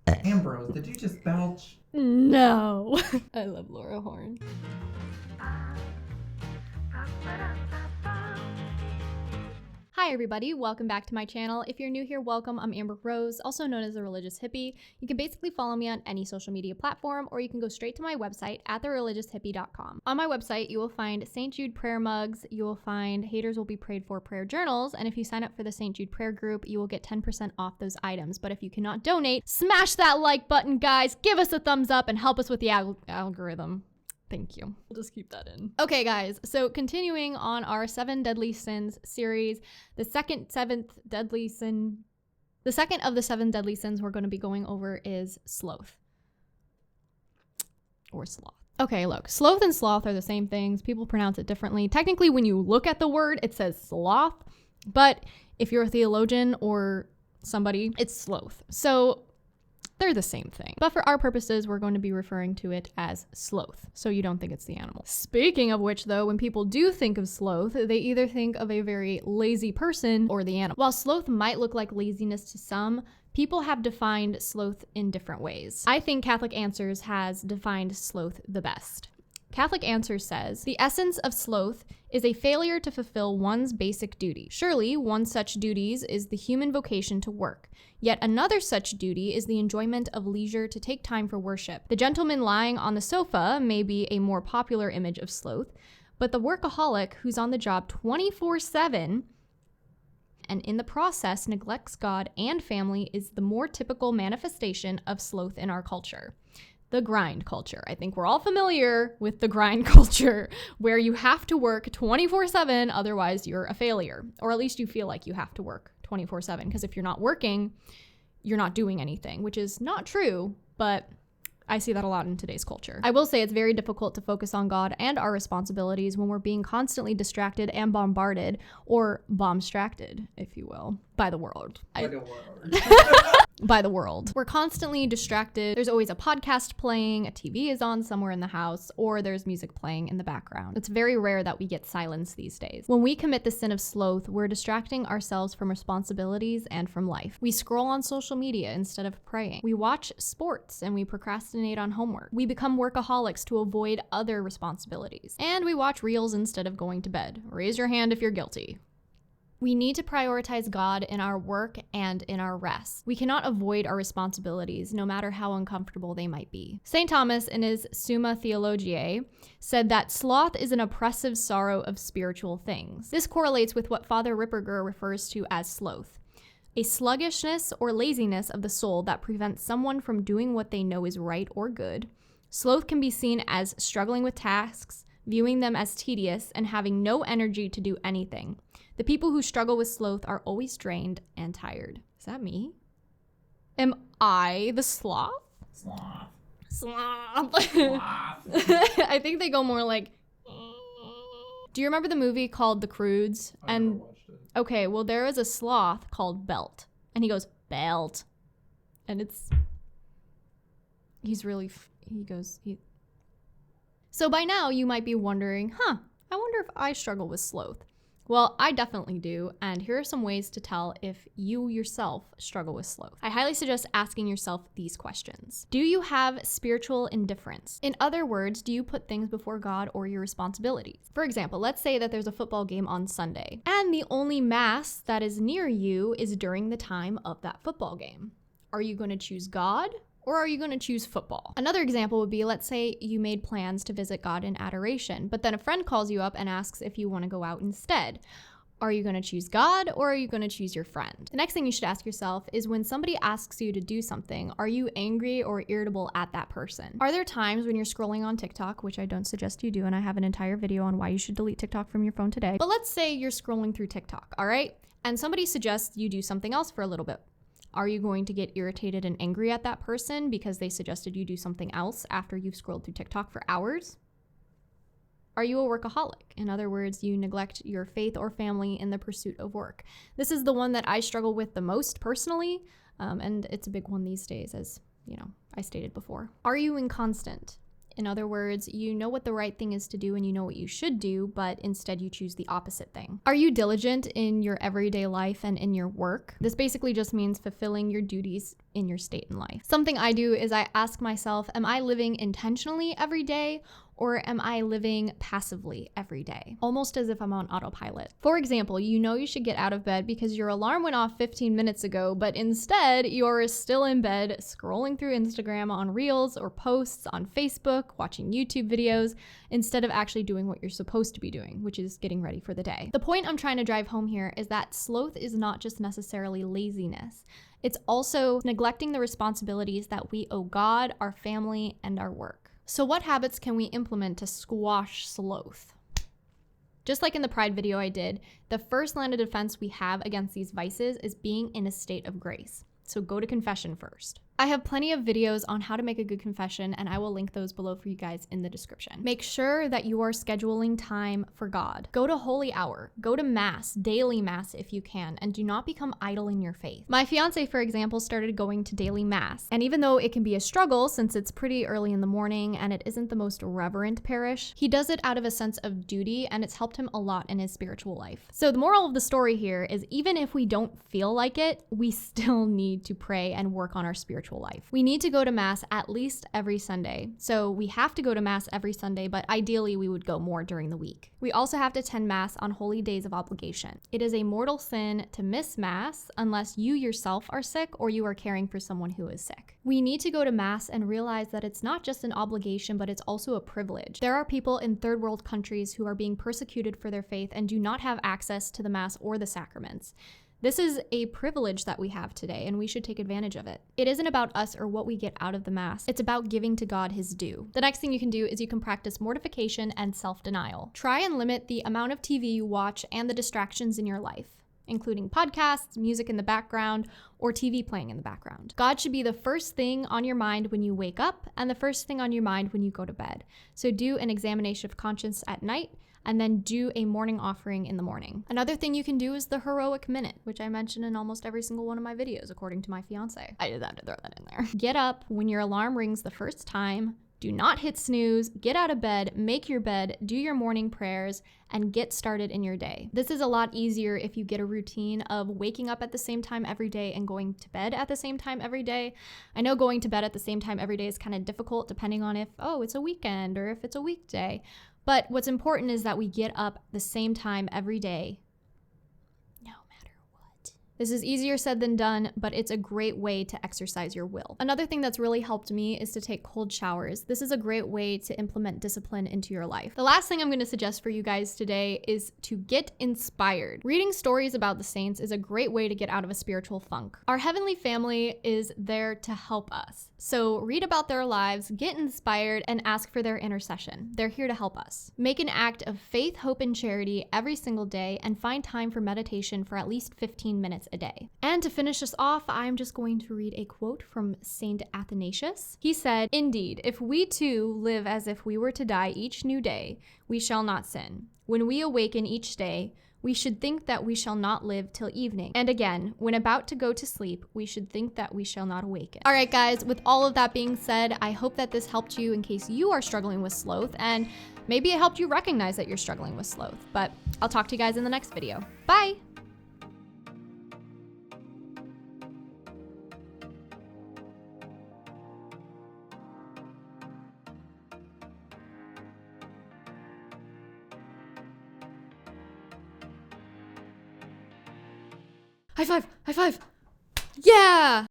Ambrose, did you just belch? No. I love Laura Horn. Hi everybody, welcome back to my channel. If you're new here, welcome. I'm Amber Rose, also known as a religious hippie. You can basically follow me on any social media platform, or you can go straight to my website at thereligioushippie.com. On my website, you will find St. Jude prayer mugs, you will find Haters Will Be Prayed For prayer journals, and if you sign up for the St. Jude prayer group, you will get 10% off those items. But if you cannot donate, smash that like button, guys. Give us a thumbs up and help us with the algorithm. Thank you. We'll just keep that in. Okay, guys, so continuing on our 7 Deadly Sins series, the second of the 7 deadly sins we're going to be going over is sloth. Or sloth. Okay, look, sloth and sloth are the same things. People pronounce it differently. Technically, when you look at the word, it says sloth, but if you're a theologian or somebody, it's sloth. So they're the same thing. But for our purposes, we're going to be referring to it as sloth, so you don't think it's the animal. Speaking of which, though, when people do think of sloth, they either think of a very lazy person or the animal. While sloth might look like laziness to some, people have defined sloth in different ways. I think Catholic Answers has defined sloth the best. Catholic Answers says, the essence of sloth is a failure to fulfill one's basic duty. Surely, one such duties is the human vocation to work. Yet another such duty is the enjoyment of leisure to take time for worship. The gentleman lying on the sofa may be a more popular image of sloth, but the workaholic who's on the job 24/7 and in the process neglects God and family is the more typical manifestation of sloth in our culture. The grind culture. I think we're all familiar with the grind culture, where you have to work 24/7, otherwise you're a failure. Or at least you feel like you have to work 24/7, because if you're not working, you're not doing anything, which is not true, but I see that a lot in today's culture. I will say it's very difficult to focus on God and our responsibilities when we're being constantly distracted and bombarded, or bomb-stracted, if you will, by the world. By the world. We're constantly distracted. There's always a podcast playing, a TV is on somewhere in the house, or there's music playing in the background. It's very rare that we get silence these days. When we commit the sin of sloth, we're distracting ourselves from responsibilities and from life. We scroll on social media instead of praying. We watch sports and we procrastinate on homework. We become workaholics to avoid other responsibilities. And we watch reels instead of going to bed. Raise your hand if you're guilty. We need to prioritize God in our work and in our rest. We cannot avoid our responsibilities, no matter how uncomfortable they might be. St. Thomas, in his Summa Theologiae, said that sloth is an oppressive sorrow of spiritual things. This correlates with what Father Ripperger refers to as sloth, a sluggishness or laziness of the soul that prevents someone from doing what they know is right or good. Sloth can be seen as struggling with tasks, viewing them as tedious, and having no energy to do anything. The people who struggle with sloth are always drained and tired. Is that me? Am I the sloth? Sloth. Sloth. Sloth. I think they go more like... Do you remember the movie called The Croods? I never watched it. Okay, well, there is a sloth called Belt. And he goes, Belt. And it's... So by now, you might be wondering, I wonder if I struggle with sloth. Well, I definitely do, and here are some ways to tell if you yourself struggle with sloth. I highly suggest asking yourself these questions. Do you have spiritual indifference? In other words, do you put things before God or your responsibilities? For example, let's say that there's a football game on Sunday, and the only mass that is near you is during the time of that football game. Are you going to choose God? Or are you going to choose football? Another example would be, let's say you made plans to visit God in adoration, but then a friend calls you up and asks if you want to go out instead. Are you going to choose God or are you going to choose your friend? The next thing you should ask yourself is, when somebody asks you to do something, are you angry or irritable at that person? Are there times when you're scrolling on TikTok, which I don't suggest you do, and I have an entire video on why you should delete TikTok from your phone today. But let's say you're scrolling through TikTok, all right? And somebody suggests you do something else for a little bit. Are you going to get irritated and angry at that person because they suggested you do something else after you've scrolled through TikTok for hours? Are you a workaholic? In other words, you neglect your faith or family in the pursuit of work. This is the one that I struggle with the most personally, and it's a big one these days, as I stated before. Are you inconstant? In other words, you know what the right thing is to do and you know what you should do, but instead you choose the opposite thing. Are you diligent in your everyday life and in your work? This basically just means fulfilling your duties in your state in life. Something I do is I ask myself, am I living intentionally every day, or am I living passively every day? Almost as if I'm on autopilot. For example, you know you should get out of bed because your alarm went off 15 minutes ago, but instead you're still in bed scrolling through Instagram on Reels or posts on Facebook, watching YouTube videos, instead of actually doing what you're supposed to be doing, which is getting ready for the day. The point I'm trying to drive home here is that sloth is not just necessarily laziness. It's also neglecting the responsibilities that we owe God, our family, and our work. So what habits can we implement to squash sloth? Just like in the Pride video I did, the first line of defense we have against these vices is being in a state of grace. So go to confession first. I have plenty of videos on how to make a good confession, and I will link those below for you guys in the description. Make sure that you are scheduling time for God. Go to holy hour, go to mass, daily mass if you can, and do not become idle in your faith. My fiance, for example, started going to daily mass, and even though it can be a struggle since it's pretty early in the morning and it isn't the most reverent parish, he does it out of a sense of duty, and it's helped him a lot in his spiritual life. So the moral of the story here is even if we don't feel like it, we still need to pray and work on our spiritual life. We need to go to mass at least every Sunday. So we have to go to mass every Sunday, but ideally we would go more during the week. We also have to attend mass on holy days of obligation. It is a mortal sin to miss mass unless you yourself are sick or you are caring for someone who is sick. We need to go to mass and realize that it's not just an obligation, but it's also a privilege. There are people in third world countries who are being persecuted for their faith and do not have access to the mass or the sacraments. This is a privilege that we have today, and we should take advantage of it. It isn't about us or what we get out of the Mass. It's about giving to God his due. The next thing you can do is you can practice mortification and self-denial. Try and limit the amount of TV you watch and the distractions in your life, including podcasts, music in the background, or TV playing in the background. God should be the first thing on your mind when you wake up and the first thing on your mind when you go to bed. So do an examination of conscience at night, and then do a morning offering in the morning. Another thing you can do is the heroic minute, which I mention in almost every single one of my videos, according to my fiance. I did that to throw that in there. Get up when your alarm rings the first time, do not hit snooze, get out of bed, make your bed, do your morning prayers, and get started in your day. This is a lot easier if you get a routine of waking up at the same time every day and going to bed at the same time every day. I know going to bed at the same time every day is kind of difficult depending on if, it's a weekend or if it's a weekday. But what's important is that we get up the same time every day, no matter what. This is easier said than done, but it's a great way to exercise your will. Another thing that's really helped me is to take cold showers. This is a great way to implement discipline into your life. The last thing I'm going to suggest for you guys today is to get inspired. Reading stories about the saints is a great way to get out of a spiritual funk. Our heavenly family is there to help us. So read about their lives, get inspired, and ask for their intercession. They're here to help us. Make an act of faith, hope, and charity every single day, and find time for meditation for at least 15 minutes a day. And to finish us off, I'm just going to read a quote from Saint Athanasius. He said, "Indeed, if we too live as if we were to die each new day, we shall not sin. When we awaken each day, we should think that we shall not live till evening. And again, when about to go to sleep, we should think that we shall not awaken." All right, guys, with all of that being said, I hope that this helped you in case you are struggling with sloth, and maybe it helped you recognize that you're struggling with sloth. But I'll talk to you guys in the next video. Bye! High five! High five! Yeah!